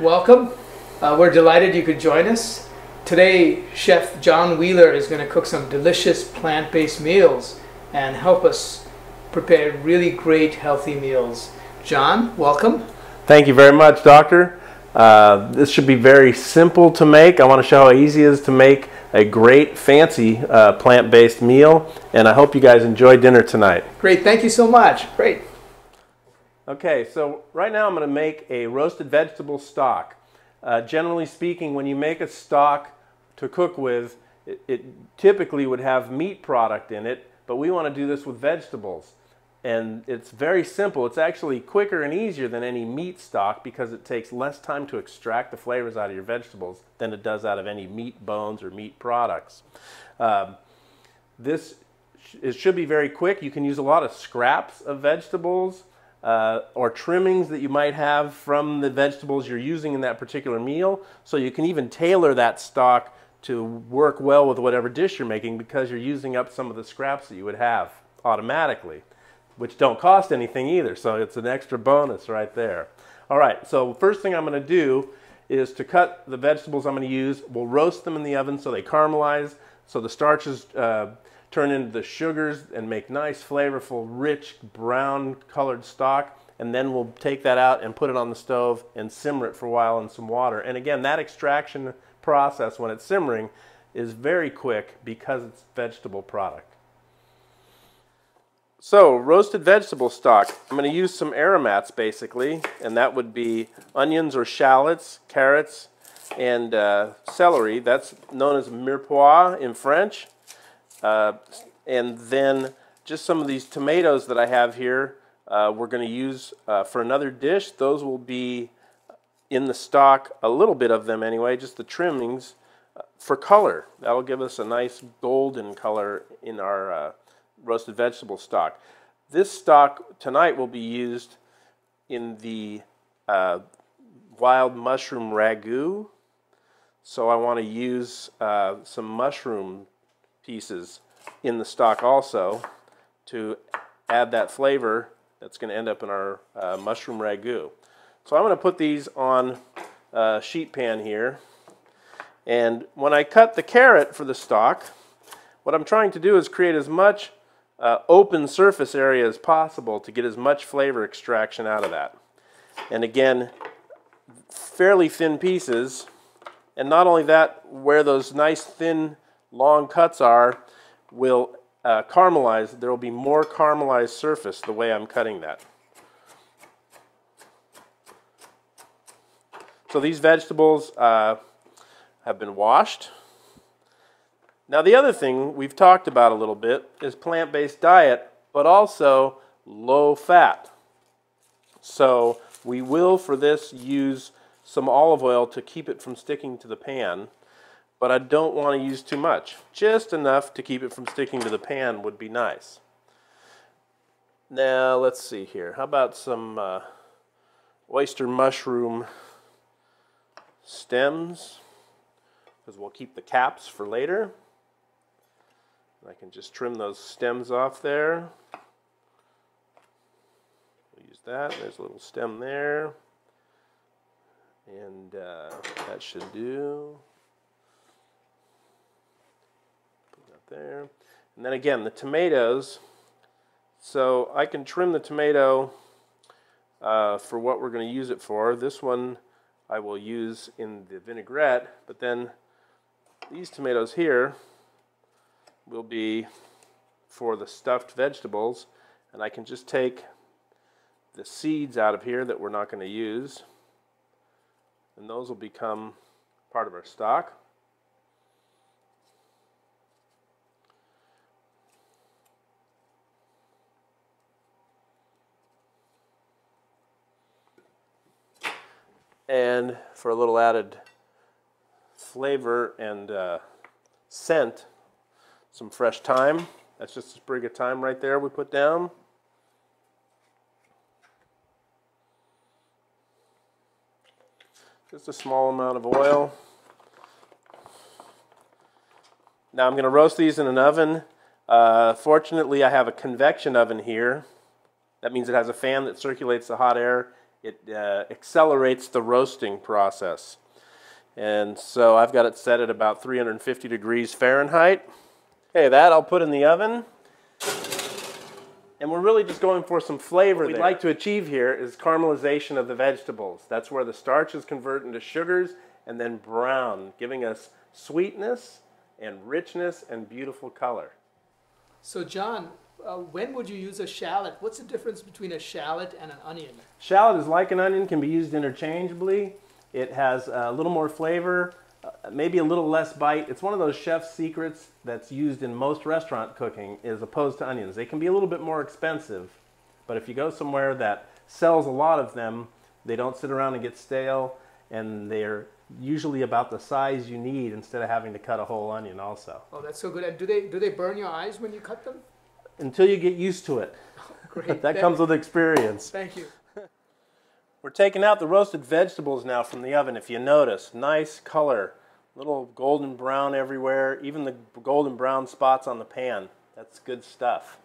Welcome. We're delighted you could join us. Today, Chef Jon Wheeler is going to cook some delicious plant-based meals and help us prepare really great healthy meals. Jon, welcome. Thank you very much, Doctor. This should be very simple to make. I want to show how easy it is to make a great, fancy plant-based meal, and I hope you guys enjoy dinner tonight. Great, thank you so much. Great. Okay, so right now I'm going to make a roasted vegetable stock. Generally speaking, when you make a stock to cook with, it typically would have meat product in it, but we want to do this with vegetables. And it's very simple. It's actually quicker and easier than any meat stock because it takes less time to extract the flavors out of your vegetables than it does out of any meat bones or meat products. It should be very quick. You can use a lot of scraps of vegetables or trimmings that you might have from the vegetables you're using in that particular meal. So you can even tailor that stock to work well with whatever dish you're making because you're using up some of the scraps that you would have automatically, which don't cost anything either. So it's an extra bonus right there. All right, so first thing I'm going to do is to cut the vegetables I'm going to use. We'll roast them in the oven so they caramelize, so the starches turn into the sugars and make nice, flavorful, rich, brown colored stock. And then we'll take that out and put it on the stove and simmer it for a while in some water. And again, that extraction process when it's simmering is very quick because it's vegetable product. So, roasted vegetable stock. I'm going to use some aromats basically, and that would be onions or shallots, carrots, and celery. That's known as mirepoix in French. And then just some of these tomatoes that I have here, we're going to use for another dish. Those will be in the stock, a little bit of them anyway, just the trimmings for color. That'll give us a nice golden color in our roasted vegetable stock. This stock tonight will be used in the wild mushroom ragu. So I want to use some mushroom pieces in the stock also to add that flavor that's going to end up in our mushroom ragu. So I'm going to put these on a sheet pan here, and when I cut the carrot for the stock, what I'm trying to do is create as much open surface area as possible to get as much flavor extraction out of that. And again, fairly thin pieces, and not only that, where those nice thin long cuts are will caramelize. There will be more caramelized surface the way I'm cutting that. So these vegetables have been washed. Now the other thing we've talked about a little bit is plant-based diet, but also low fat. So we will for this use some olive oil to keep it from sticking to the pan. But I don't want to use too much. Just enough to keep it from sticking to the pan would be nice. Now, let's see here. How about some oyster mushroom stems? Because we'll keep the caps for later. I can just trim those stems off there. We'll use that. There's a little stem there. And that should do. There. And then again, the tomatoes. So I can trim the tomato for what we're going to use it for. This one I will use in the vinaigrette, but then these tomatoes here will be for the stuffed vegetables, and I can just take the seeds out of here that we're not going to use, and those will become part of our stock. And for a little added flavor and scent, some fresh thyme. That's just a sprig of thyme right there we put down. Just a small amount of oil. Now I'm going to roast these in an oven. Fortunately, I have a convection oven here. That means it has a fan that circulates the hot air It accelerates the roasting process. And so I've got it set at about 350 degrees Fahrenheit. Okay, that I'll put in the oven. And we're really just going for some flavor. What we'd like to achieve here is caramelization of the vegetables. That's where the starches convert into sugars and then brown, giving us sweetness and richness and beautiful color. So John, when would you use a shallot? What's the difference between a shallot and an onion? Shallot is like an onion, can be used interchangeably. It has a little more flavor, maybe a little less bite. It's one of those chef's secrets that's used in most restaurant cooking as opposed to onions. They can be a little bit more expensive, but if you go somewhere that sells a lot of them, they don't sit around and get stale, and they're usually about the size you need instead of having to cut a whole onion also. Oh, that's so good. And do they burn your eyes when you cut them? Until you get used to it. Great. That comes with experience. Thank you. We're taking out the roasted vegetables now from the oven. If you notice, nice color, little golden brown everywhere, even the golden brown spots on the pan. That's good stuff.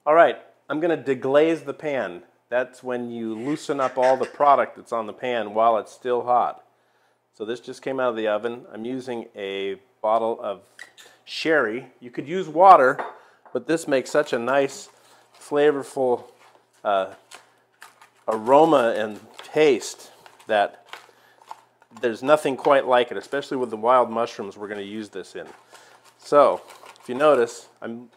All right, I'm going to deglaze the pan. That's when you loosen up all the product that's on the pan while it's still hot. So this just came out of the oven. I'm using a bottle of sherry. You could use water, but this makes such a nice, flavorful aroma and taste that there's nothing quite like it, especially with the wild mushrooms we're going to use this in. So, if you notice, I'm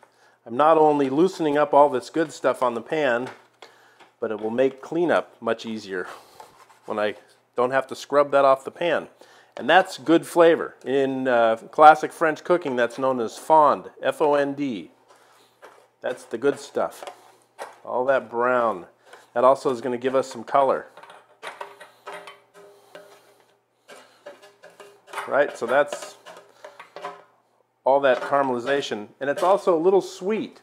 not only loosening up all this good stuff on the pan, but it will make cleanup much easier when I don't have to scrub that off the pan. And that's good flavor. In classic French cooking, that's known as fond, F-O-N-D. That's the good stuff. All that brown. That also is going to give us some color. Right, so that's all that caramelization. And it's also a little sweet.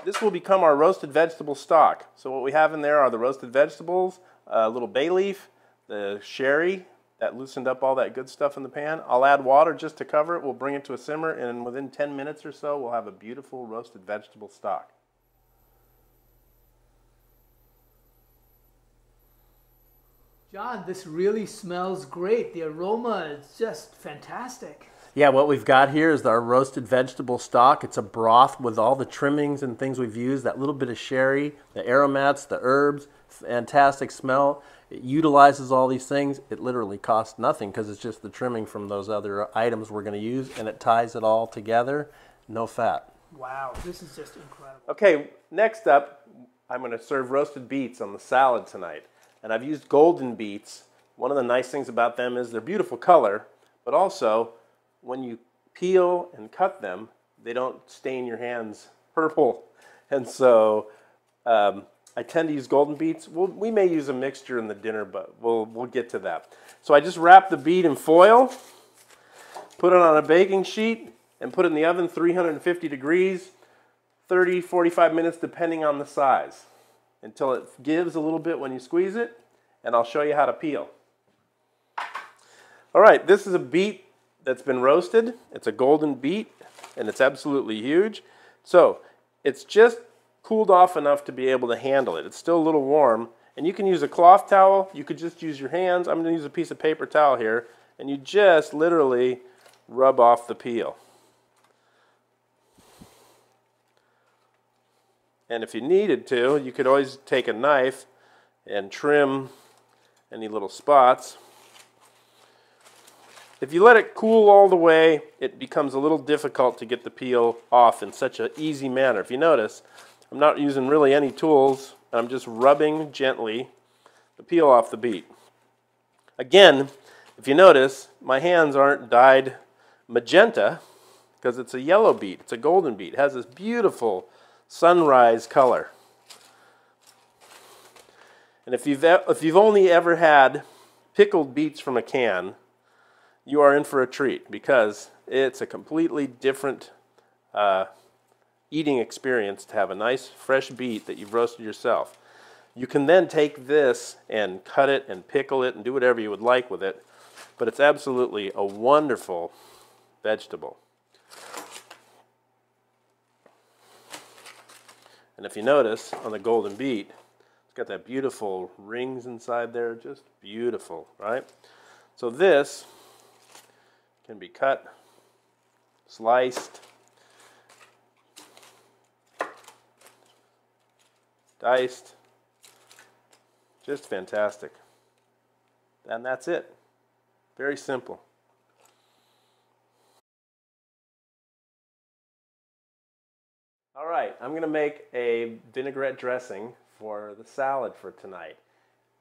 This will become our roasted vegetable stock. So what we have in there are the roasted vegetables, a little bay leaf, the sherry that loosened up all that good stuff in the pan. I'll add water just to cover it. We'll bring it to a simmer, and within 10 minutes or so, we'll have a beautiful roasted vegetable stock. John, this really smells great. The aroma is just fantastic. Yeah, what we've got here is our roasted vegetable stock. It's a broth with all the trimmings and things we've used, that little bit of sherry, the aromats, the herbs, fantastic smell. It utilizes all these things. It literally costs nothing because it's just the trimming from those other items we're going to use, and it ties it all together. No fat. Wow, this is just incredible. Okay, next up, I'm going to serve roasted beets on the salad tonight. And I've used golden beets. One of the nice things about them is they're beautiful color, but also when you peel and cut them, they don't stain your hands purple. And so I tend to use golden beets. We may use a mixture in the dinner, but we'll get to that. So I just wrap the beet in foil, put it on a baking sheet, and put it in the oven 350 degrees, 30, 45 minutes depending on the size, until it gives a little bit when you squeeze it, and I'll show you how to peel. All right, this is a beet that's been roasted. It's a golden beet, and it's absolutely huge. So it's just cooled off enough to be able to handle it. It's still a little warm, and you can use a cloth towel. You could just use your hands. I'm going to use a piece of paper towel here, and you just literally rub off the peel. And if you needed to, you could always take a knife and trim any little spots. If you let it cool all the way, it becomes a little difficult to get the peel off in such an easy manner. If you notice, I'm not using really any tools, and I'm just rubbing gently the peel off the beet. Again, if you notice, my hands aren't dyed magenta because it's a yellow beet. It's a golden beet. It has this beautiful sunrise color. And if you've only ever had pickled beets from a can, you are in for a treat because it's a completely different eating experience to have a nice fresh beet that you've roasted yourself. You can then take this and cut it and pickle it and do whatever you would like with it, but it's absolutely a wonderful vegetable. And if you notice on the golden beet, it's got that beautiful rings inside there, just beautiful, right? So this can be cut, sliced, diced, just fantastic. And that's it. Very simple. All right, I'm going to make a vinaigrette dressing for the salad for tonight.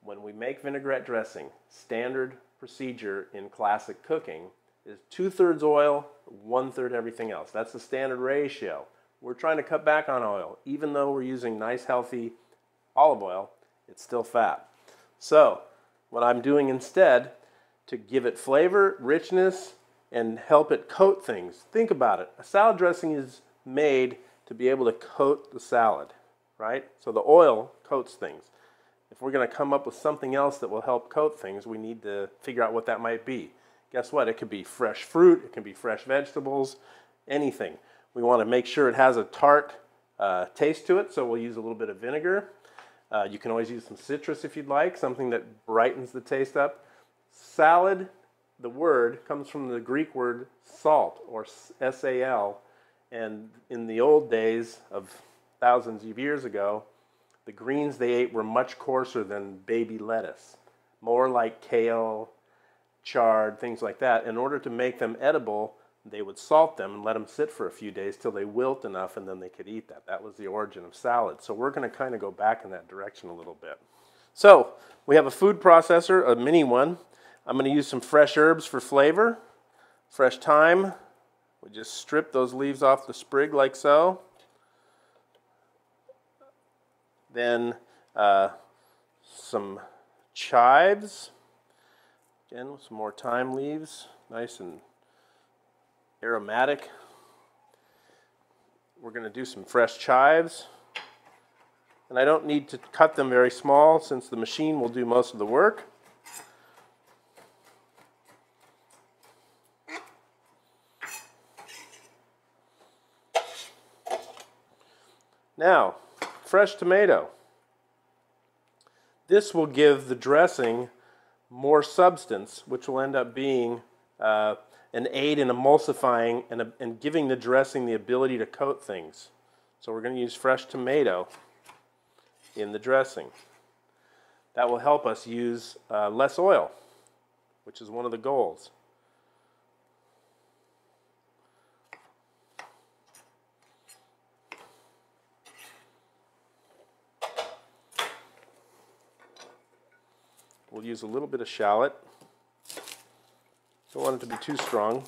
When we make vinaigrette dressing, standard procedure in classic cooking is 2/3 oil, 1/3 everything else. That's the standard ratio. We're trying to cut back on oil. Even though we're using nice, healthy olive oil, it's still fat. So what I'm doing instead, to give it flavor, richness, and help it coat things. Think about it. A salad dressing is made to be able to coat the salad, right? So the oil coats things. If we're going to come up with something else that will help coat things, we need to figure out what that might be. Guess what? It could be fresh fruit, it can be fresh vegetables, anything. We want to make sure it has a tart taste to it, so we'll use a little bit of vinegar. You can always use some citrus if you'd like, something that brightens the taste up. Salad, the word, comes from the Greek word salt, or S-A-L. And in the old days of thousands of years ago, the greens they ate were much coarser than baby lettuce, more like kale, chard, things like that. In order to make them edible, they would salt them and let them sit for a few days till they wilt enough, and then they could eat that. That was the origin of salad. So we're going to kind of go back in that direction a little bit. So we have a food processor, a mini one. I'm going to use some fresh herbs for flavor, fresh thyme. We just strip those leaves off the sprig like so. Then some chives. Again, with some more thyme leaves, nice and aromatic. We're going to do some fresh chives. And I don't need to cut them very small since the machine will do most of the work. Now, fresh tomato. This will give the dressing more substance, which will end up being an aid in emulsifying and giving the dressing the ability to coat things. So we're going to use fresh tomato in the dressing. That will help us use less oil, which is one of the goals. We'll use a little bit of shallot. Don't want it to be too strong.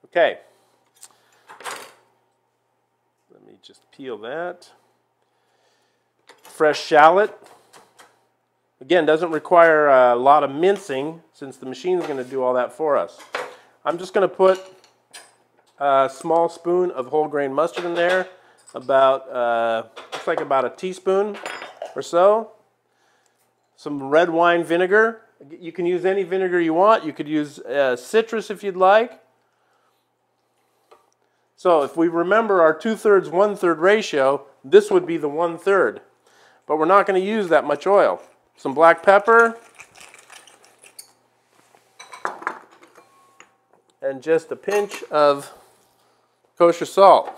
Okay. Let me just peel that. Fresh shallot. Again, doesn't require a lot of mincing since the machine is going to do all that for us. I'm just going to put a small spoon of whole grain mustard in there, about looks like about a teaspoon or so. Some red wine vinegar. You can use any vinegar you want. You could use citrus if you'd like. So if we remember our 2/3, 1/3 ratio, this would be the 1/3. But we're not going to use that much oil. Some black pepper. And just a pinch of kosher salt.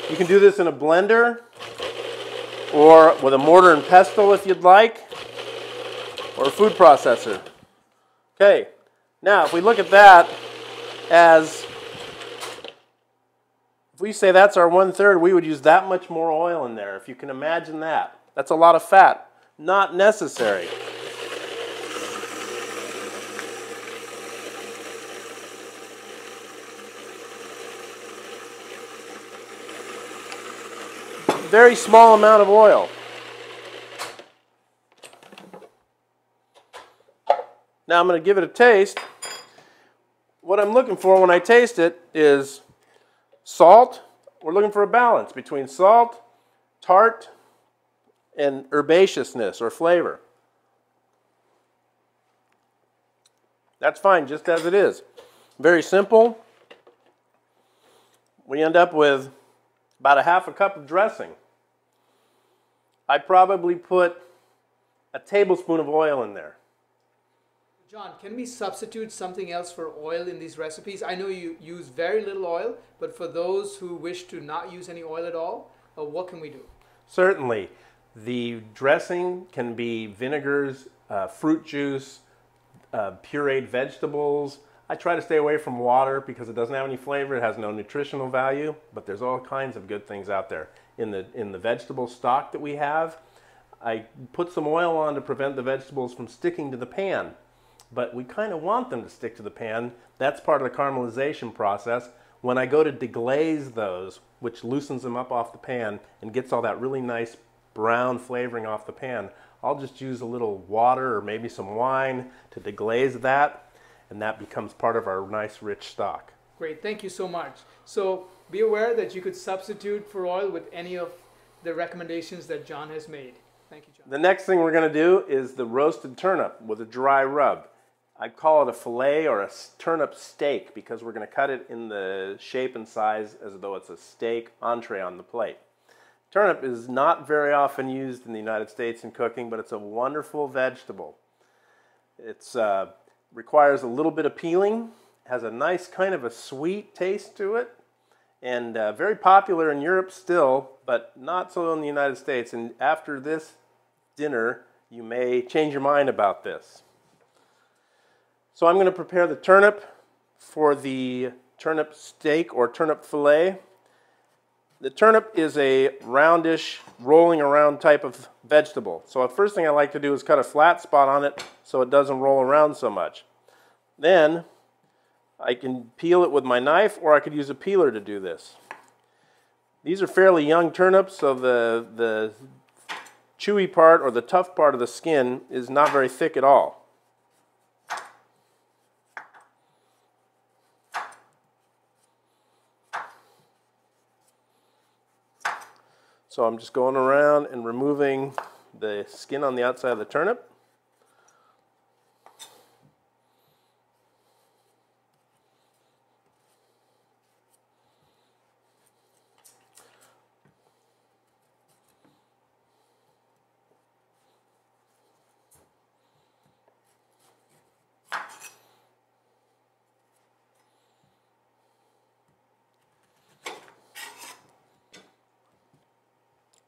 You can do this in a blender or with a mortar and pestle if you'd like, or a food processor. Okay, now if we look at that as, if we say that's our 1/3, we would use that much more oil in there, if you can imagine that. That's a lot of fat. Not necessary. Very small amount of oil. Now I'm going to give it a taste. What I'm looking for when I taste it is salt. We're looking for a balance between salt, tart and herbaceousness or flavor. That's fine just as it is. Very simple. We end up with about a half a cup of dressing. I'd probably put a tablespoon of oil in there. John, can we substitute something else for oil in these recipes? I know you use very little oil, but for those who wish to not use any oil at all, what can we do? Certainly. The dressing can be vinegars, fruit juice, pureed vegetables. I try to stay away from water because it doesn't have any flavor. It has no nutritional value, but there's all kinds of good things out there. In the vegetable stock that we have, I put some oil on to prevent the vegetables from sticking to the pan. But we kind of want them to stick to the pan. That's part of the caramelization process. When I go to deglaze those, which loosens them up off the pan and gets all that really nice brown flavoring off the pan, I'll just use a little water or maybe some wine to deglaze that, and that becomes part of our nice rich stock. Great, thank you so much. So be aware that you could substitute for oil with any of the recommendations that John has made. Thank you, John. The next thing we're going to do is the roasted turnip with a dry rub. I call it a fillet or a turnip steak because we're going to cut it in the shape and size as though it's a steak entree on the plate. Turnip is not very often used in the United States in cooking, but it's a wonderful vegetable. It requires a little bit of peeling, has a nice kind of a sweet taste to it, and very popular in Europe still, but not so in the United States. And after this dinner, you may change your mind about this. So I'm going to prepare the turnip for the turnip steak or turnip fillet. The turnip is a roundish, rolling around type of vegetable. So the first thing I like to do is cut a flat spot on it so it doesn't roll around so much. Then I can peel it with my knife, or I could use a peeler to do this. These are fairly young turnips, so the chewy part or the tough part of the skin is not very thick at all. So I'm just going around and removing the skin on the outside of the turnip.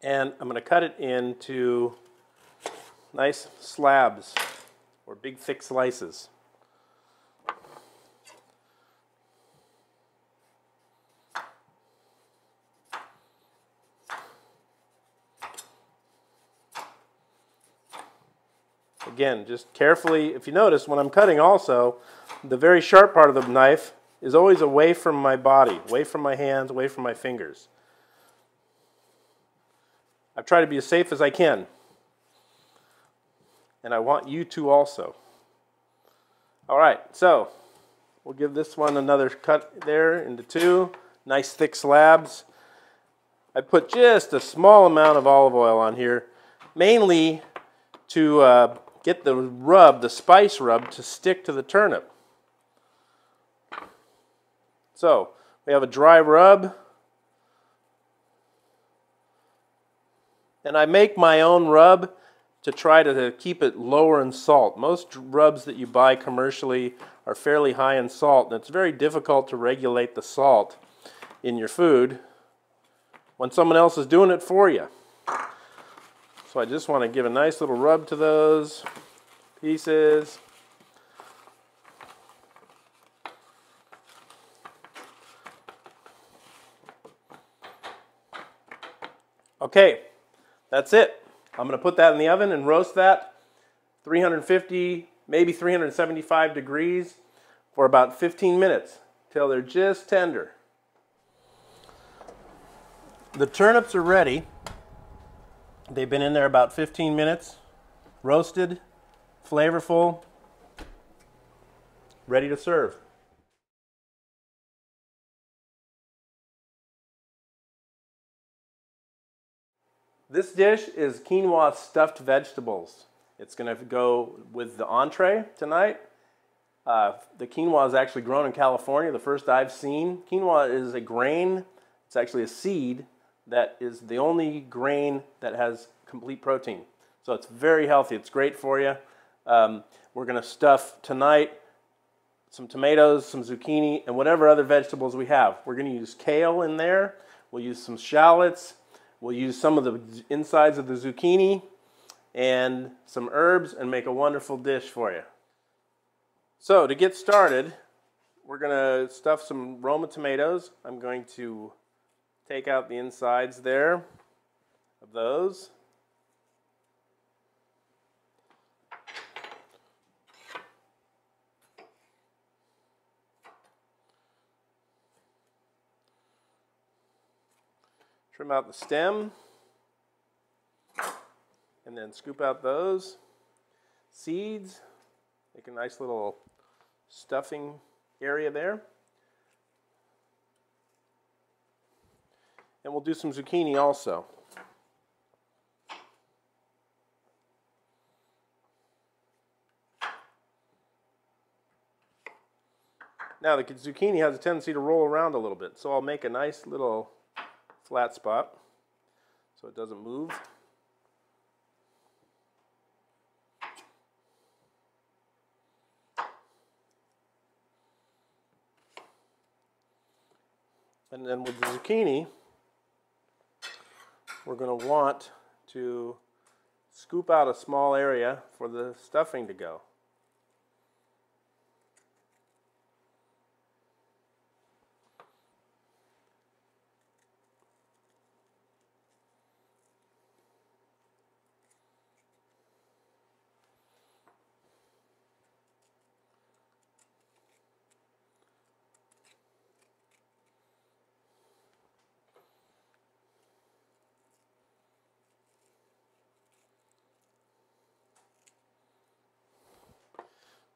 And I'm going to cut it into nice slabs or big thick slices. Again, just carefully, if you notice, when I'm cutting also, the very sharp part of the knife is always away from my body, away from my hands, away from my fingers. I try to be as safe as I can. And I want you to also. All right, so we'll give this one another cut there into two. Nice thick slabs. I put just a small amount of olive oil on here, mainly to get the rub, the spice rub, to stick to the turnip. So we have a dry rub. And I make my own rub to try to keep it lower in salt. Most rubs that you buy commercially are fairly high in salt, and it's very difficult to regulate the salt in your food when someone else is doing it for you. So I just want to give a nice little rub to those pieces. Okay. That's it. I'm going to put that in the oven and roast that 350, maybe 375 degrees for about 15 minutes till they're just tender. The turnips are ready. They've been in there about 15 minutes, roasted, flavorful, ready to serve. This dish is quinoa stuffed vegetables. It's going to go with the entree tonight. The quinoa is actually grown in California, the first I've seen. Quinoa is a grain, it's actually a seed that is the only grain that has complete protein. So it's very healthy, it's great for you. We're going to stuff tonight some tomatoes, some zucchini, and whatever other vegetables we have. We're going to use kale in there, we'll use some shallots, we'll use some of the insides of the zucchini, and some herbs, and make a wonderful dish for you. So to get started, we're going to stuff some Roma tomatoes. I'm going to take out the insides there of those. Trim out the stem, and then scoop out those seeds. Make a nice little stuffing area there. And we'll do some zucchini also. Now the zucchini has a tendency to roll around a little bit, so I'll make a nice little flat spot so it doesn't move. And then with the zucchini, we're going to want to scoop out a small area for the stuffing to go.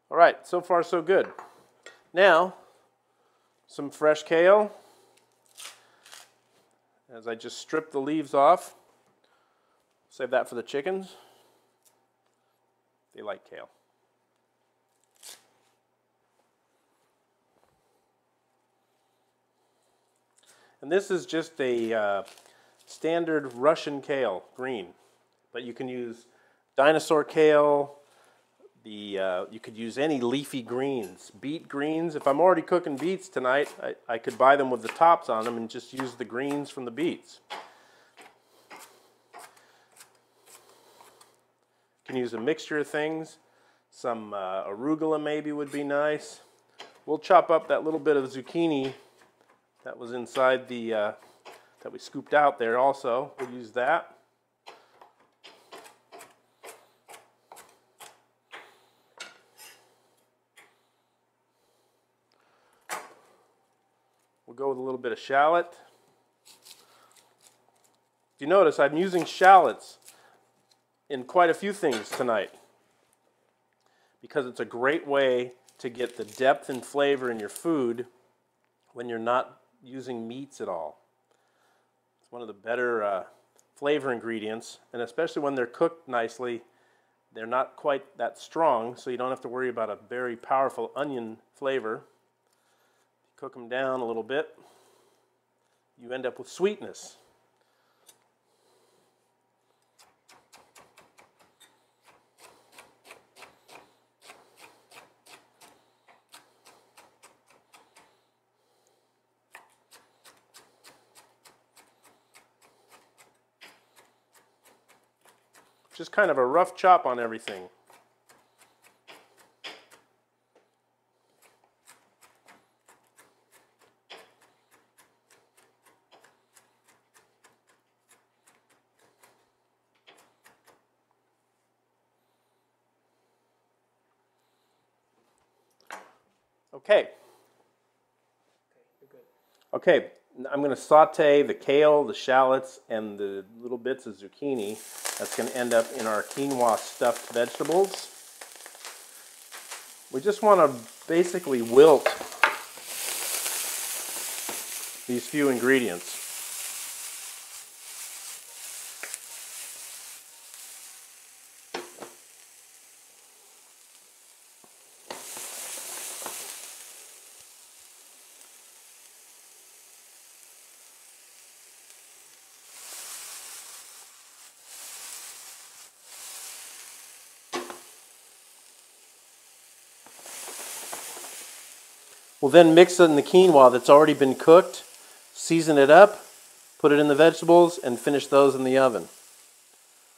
All right, so far so good. Now, some fresh kale. As I just strip the leaves off. Save that for the chickens. They like kale. And this is just a standard Russian kale, green. But you can use dinosaur kale. You could use any leafy greens, beet greens. If I'm already cooking beets tonight, I could buy them with the tops on them and just use the greens from the beets. You can use a mixture of things. Some arugula maybe would be nice. We'll chop up that little bit of zucchini that was inside the, that we scooped out there also. We'll use that. We'll go with a little bit of shallot. If you notice, I'm using shallots in quite a few things tonight because it's a great way to get the depth and flavor in your food when you're not using meats at all. It's one of the better flavor ingredients, and especially when they're cooked nicely, they're not quite that strong, so you don't have to worry about a very powerful onion flavor. Cook them down a little bit, you end up with sweetness. Just kind of a rough chop on everything. Okay. Okay, I'm going to saute the kale, the shallots, and the little bits of zucchini. That's going to end up in our quinoa stuffed vegetables. We just want to basically wilt these few ingredients. We'll then mix in the quinoa that's already been cooked, season it up, put it in the vegetables, and finish those in the oven.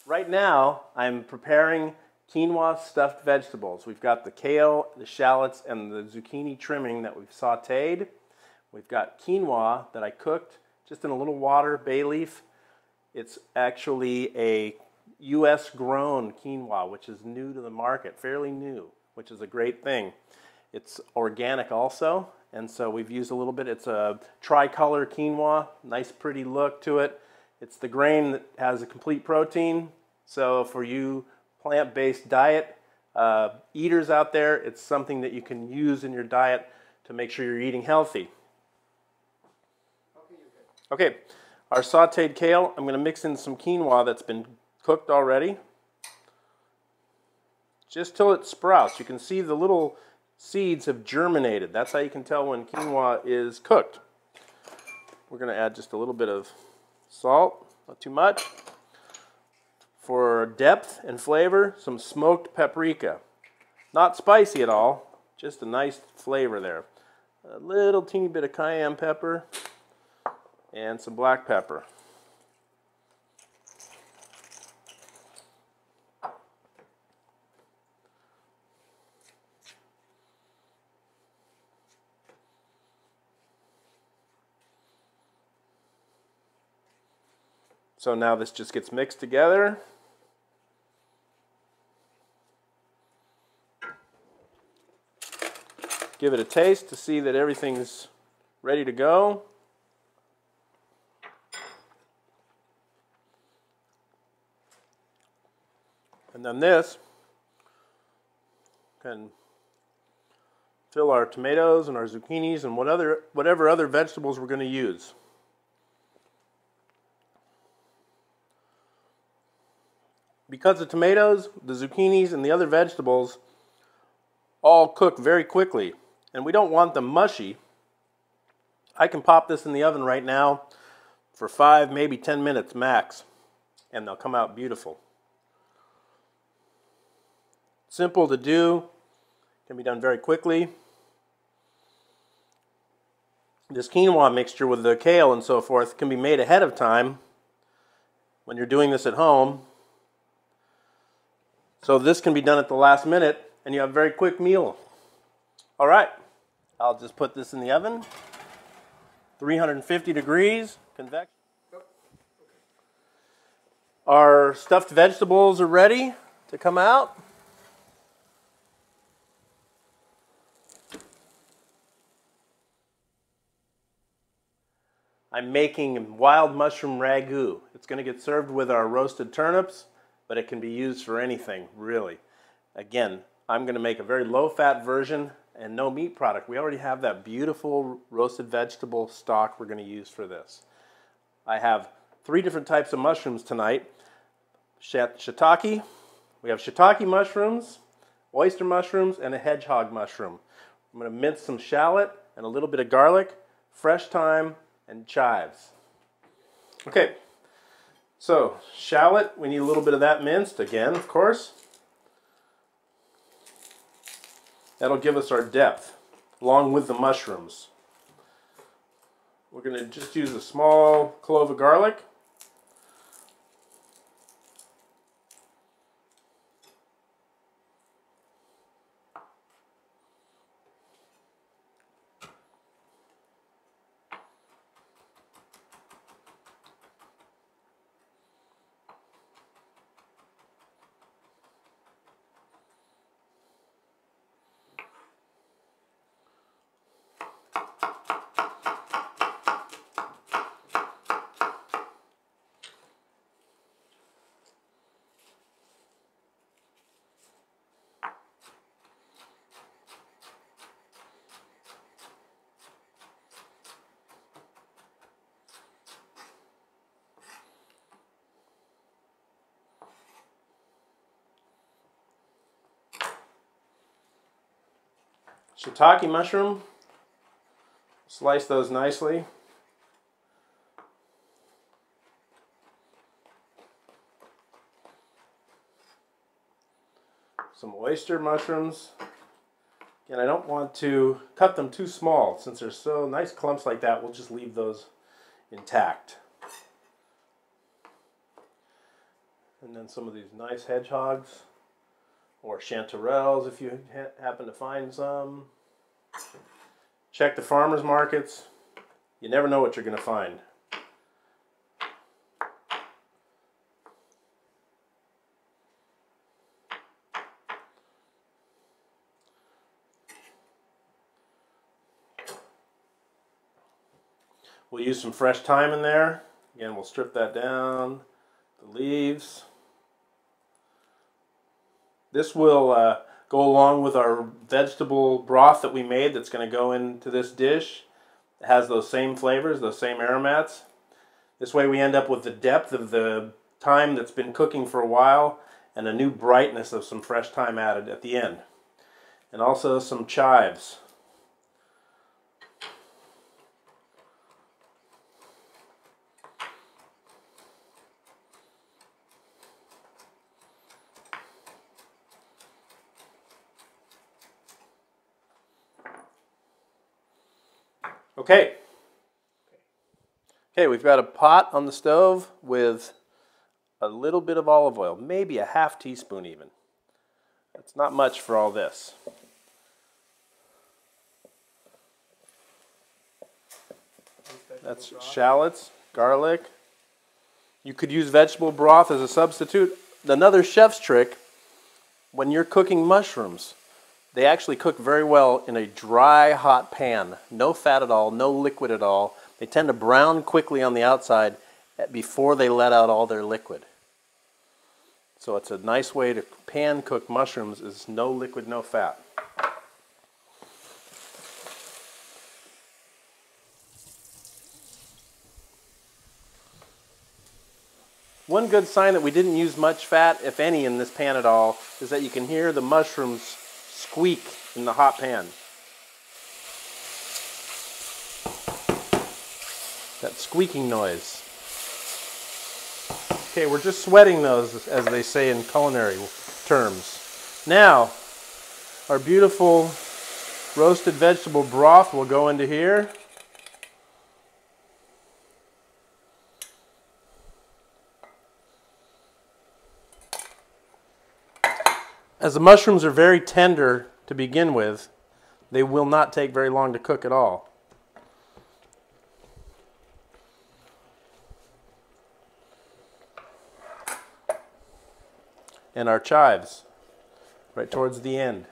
Right now, I'm preparing quinoa stuffed vegetables. We've got the kale, the shallots, and the zucchini trimming that we've sauteed. We've got quinoa that I cooked just in a little water, bay leaf. It's actually a U.S. grown quinoa, which is new to the market, fairly new, which is a great thing. It's organic also, and so we've used a little bit. It's a tricolor quinoa, nice pretty look to it. It's the grain that has a complete protein, so for you plant-based diet eaters out there, it's something that you can use in your diet to make sure you're eating healthy. Okay, our sauteed kale, I'm going to mix in some quinoa that's been cooked already. Just till it sprouts. You can see the little seeds have germinated. That's how you can tell when quinoa is cooked. We're going to add just a little bit of salt, not too much. For depth and flavor, some smoked paprika. Not spicy at all, just a nice flavor there. A little teeny bit of cayenne pepper and some black pepper. So now this just gets mixed together. Give it a taste to see that everything's ready to go. And then this can fill our tomatoes and our zucchinis and whatever other vegetables we're going to use. Because the tomatoes, the zucchinis, and the other vegetables all cook very quickly, and we don't want them mushy, I can pop this in the oven right now for 5, maybe 10 minutes max, and they'll come out beautiful. Simple to do, can be done very quickly. This quinoa mixture with the kale and so forth can be made ahead of time when you're doing this at home. So this can be done at the last minute and you have a very quick meal. All right, I'll just put this in the oven. 350 degrees, convection. Our stuffed vegetables are ready to come out. I'm making wild mushroom ragu. It's going to get served with our roasted turnips, but it can be used for anything, really. Again, I'm going to make a very low-fat version and no meat product. We already have that beautiful roasted vegetable stock we're going to use for this. I have 3 different types of mushrooms tonight. Shiitake. We have shiitake mushrooms, oyster mushrooms, and a hedgehog mushroom. I'm going to mince some shallot and a little bit of garlic, fresh thyme, and chives. Okay, so shallot, we need a little bit of that minced again, of course. That'll give us our depth, along with the mushrooms. We're going to just use a small clove of garlic. Shiitake mushroom, slice those nicely. Some oyster mushrooms, And I don't want to cut them too small. Since they're so nice clumps like that, we'll just leave those intact. And then some of these nice hedgehogs, or chanterelles if you happen to find some. Check the farmers markets. You never know what you're going to find. We'll use some fresh thyme in there. Again, we'll strip that down, the leaves. This will go along with our vegetable broth that we made that's going to go into this dish. It has those same flavors, those same aromats. This way we end up with the depth of the thyme that's been cooking for a while and a new brightness of some fresh thyme added at the end. And also some chives. Okay. Okay, we've got a pot on the stove with a little bit of olive oil, maybe a half teaspoon even. That's not much for all this. That's shallots, garlic. You could use vegetable broth as a substitute. Another chef's trick, when you're cooking mushrooms, they actually cook very well in a dry, hot pan. No fat at all, no liquid at all. They tend to brown quickly on the outside before they let out all their liquid. So it's a nice way to pan cook mushrooms is no liquid, no fat. One good sign that we didn't use much fat, if any, in this pan at all, is that you can hear the mushrooms squeak in the hot pan. That squeaking noise. Okay, we're just sweating those, as they say in culinary terms. Now, our beautiful roasted vegetable broth will go into here. As the mushrooms are very tender to begin with, they will not take very long to cook at all. And our chives, right towards the end.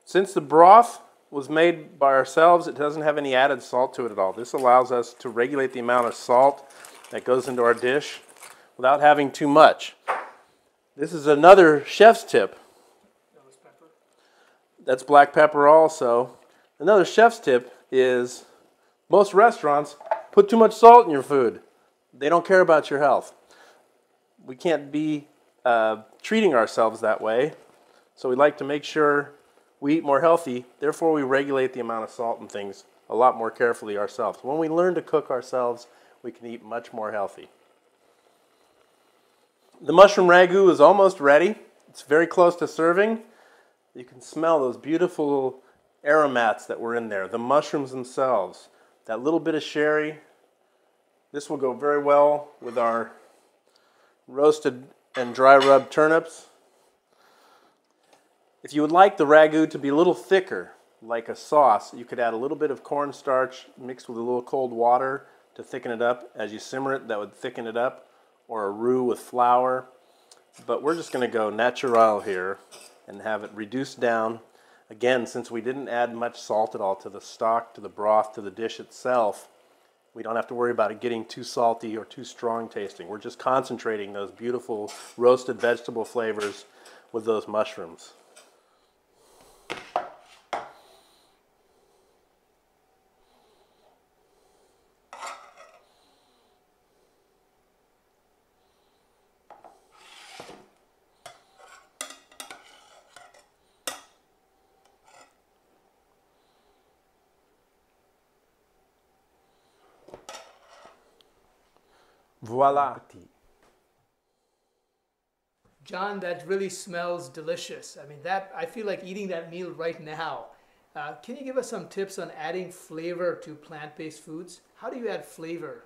Since the broth was made by ourselves, it doesn't have any added salt to it at all. This allows us to regulate the amount of salt that goes into our dish without having too much. This is another chef's tip. That's black pepper also. Another chef's tip is most restaurants put too much salt in your food. They don't care about your health. We can't be treating ourselves that way. So we like to make sure we eat more healthy. Therefore, we regulate the amount of salt and things a lot more carefully ourselves. When we learn to cook ourselves, we can eat much more healthy. The mushroom ragu is almost ready. It's very close to serving. You can smell those beautiful aromats that were in there, the mushrooms themselves, that little bit of sherry. This will go very well with our roasted and dry rubbed turnips. If you would like the ragu to be a little thicker, like a sauce, you could add a little bit of cornstarch mixed with a little cold water to thicken it up. As you simmer it, that would thicken it up, or a roux with flour. But we're just going to go natural here and have it reduced down. Again, since we didn't add much salt at all to the stock, to the broth, to the dish itself, we don't have to worry about it getting too salty or too strong tasting. We're just concentrating those beautiful roasted vegetable flavors with those mushrooms. Voila. John, that really smells delicious. I mean, I feel like eating that meal right now. Can you give us some tips on adding flavor to plant-based foods? How do you add flavor?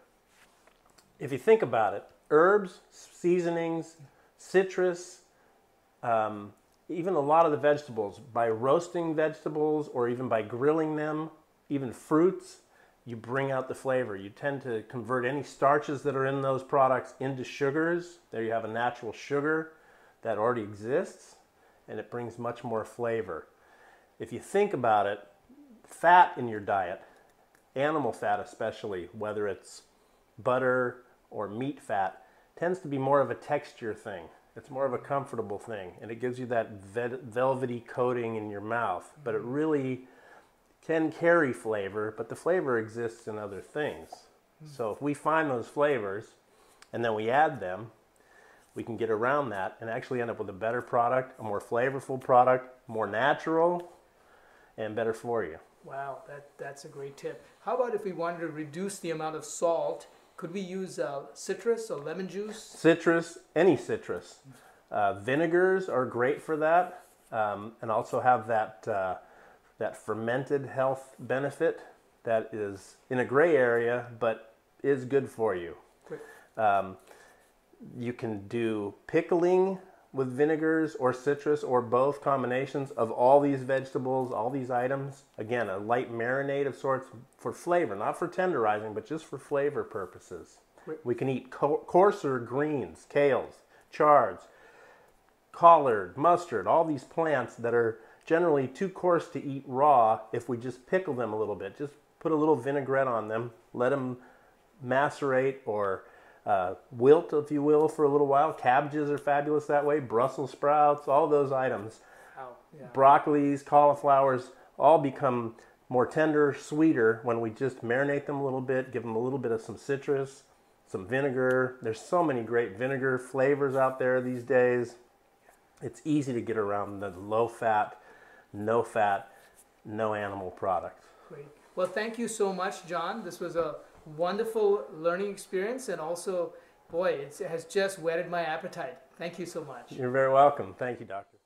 If you think about it, herbs, seasonings, citrus, even a lot of the vegetables, by roasting vegetables or even by grilling them, even fruits, you bring out the flavor. You tend to convert any starches that are in those products into sugars. There you have a natural sugar that already exists, and it brings much more flavor. If you think about it, fat in your diet, animal fat especially, whether it's butter or meat fat, tends to be more of a texture thing. It's more of a comfortable thing, and it gives you that velvety coating in your mouth, but it really can carry flavor, but the flavor exists in other things. So if we find those flavors and then we add them, we can get around that and actually end up with a better product, a more flavorful product, more natural, and better for you. Wow, that's a great tip. How about if we wanted to reduce the amount of salt? Could we use citrus or lemon juice? Citrus, any citrus. Vinegars are great for that, and also have that fermented health benefit that is in a gray area, but is good for you. Great. You can do pickling with vinegars or citrus or both combinations of all these vegetables, all these items. Again, a light marinade of sorts for flavor, not for tenderizing, but just for flavor purposes. Great. We can eat coarser greens, kales, chards, collard, mustard, all these plants that are generally too coarse to eat raw. If we just pickle them a little bit, just put a little vinaigrette on them, let them macerate or wilt, if you will, for a little while. Cabbages are fabulous that way. Brussels sprouts, all those items. Wow. Yeah. Broccolis, cauliflowers, all become more tender, sweeter when we just marinate them a little bit, give them a little bit of some citrus, some vinegar. There's so many great vinegar flavors out there these days. It's easy to get around the low fat, no animal products. Great. Well, thank you so much, John. This was a wonderful learning experience, and also, boy, it has just whetted my appetite. Thank you so much. You're very welcome. Thank you, Doctor.